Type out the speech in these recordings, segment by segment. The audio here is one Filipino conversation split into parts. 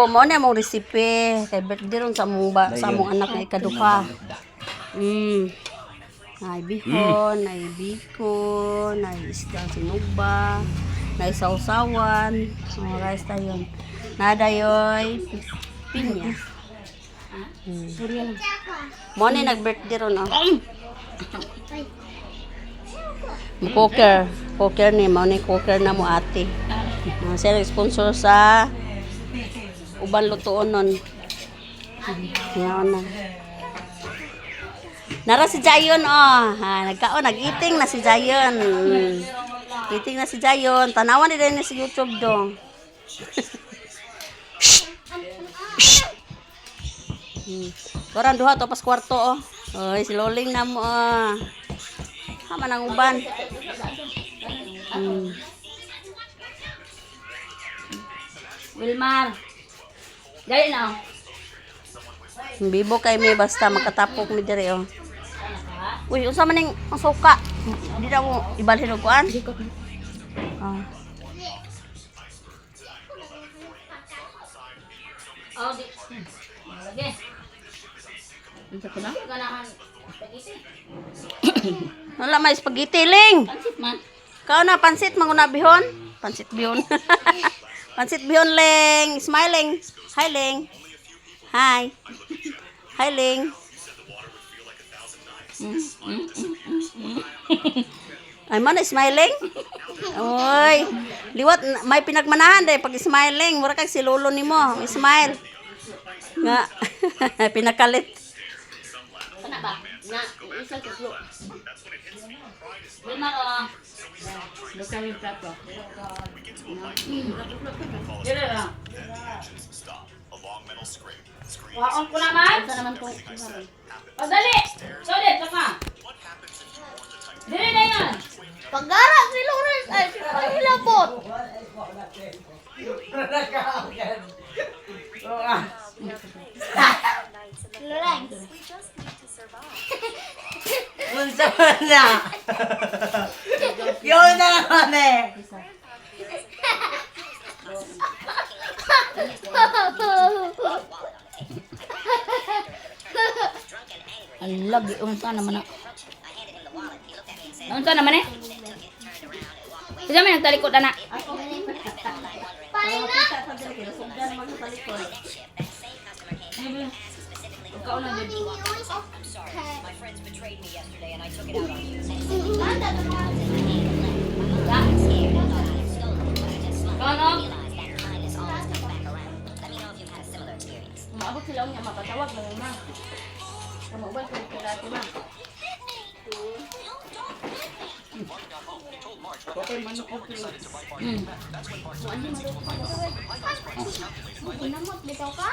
Mo na mong resipe kay birthday ron sa mong anak nga ikaduha. Ay bihon, ay bacon, ay isda sinugba, ay sausawan, rice tayo. Nadayoy pinya. Mo na nag-birthday ron oh. Cooker ni mo ni cooker na mo ate. Siya sponsor sa uban lutuon nun. Yan na. Nara si Jayon oh. Nag-eating na si Jayon. Eating na si Jayon. Tanawan din niya sa YouTube dong. Koran duha to pas kwarto oh. Oy, si Loling na mo oh. Haman ang uban. Wilmar. Dali na. Bibo kay mi basta makatapok mi dire oh. Uy, unsa man ning ang suka? Di na mo ibalhin og kuan? Ah. Oh, di. Lagi. Unsa ko na? Ganahan. Spaghetti. Wala may spaghetti ling. Pansit man. Kao na pansit manguna bihon? Pansit bihon. Pansit bihon ling, smiling. Hi ling. Hi. Hi ling. Ay man smiling. Oy, liwat may pinagmanahan dai pag smiling, mura kag si lolo nimo, smile. Nga pinakalit. Kana ba? Na, isa ka slow. Wilmar oh. Basta yung plato. Dire ah. Waon ko naman. Sa naman ko. Padali. Sorry, taka. Dire na yan. Pagara si Lawrence ay si Hilabot. Lawrence. Unsa man na? Yun na naman eh. Alag, unsa naman na. Unsa naman eh? Isa man nagtalikod ana. Ikaw na din. Ano? Maabot sila niya mapatawag mo na. Kamabal ko kila ti ma. Okay, manok ko. Ginamot bitaw ka?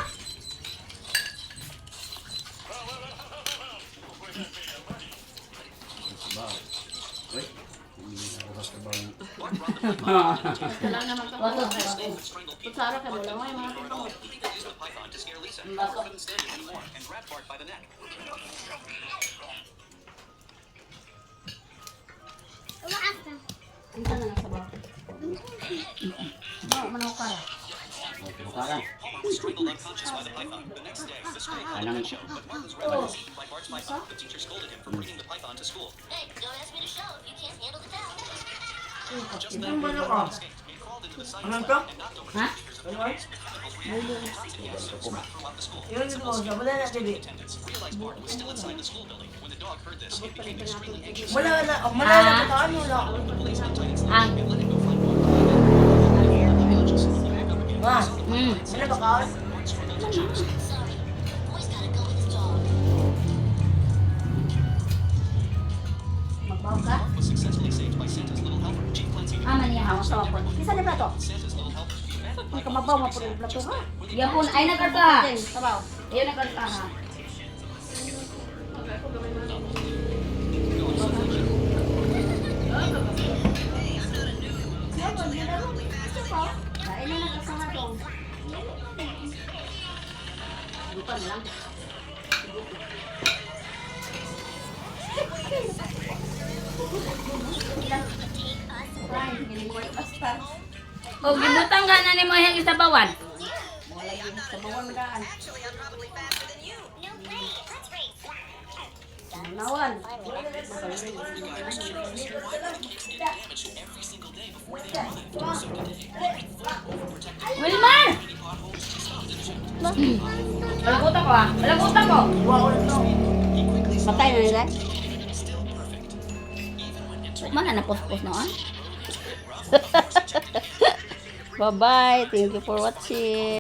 Wala naman ka. Kutsara ka mo lang ay mga tao. Umaas na. Unsa na sa bawo? Ba, manaw ka. Anong to? Ha? Yun ito, wala na TV. Wala na ito, ano na? Ang. Ma, sila ba kaon? Magbaw ka? Ama niya hawa sa wapon. Kisa ni plato? Ay kamabaw mo pud plato ha. Yapon ay nagarta. Sabaw. Ayun nagarta ha. Kain na kasama to. Bukan lang. O gibutang ka na nimo yang isabawan. Sa bawang nagaan. Nawan. Wilmar! Malagutan ko ah. Malagutan ko. Patay na nila. Mana na post-post na ah? Bye-bye. Thank you for watching.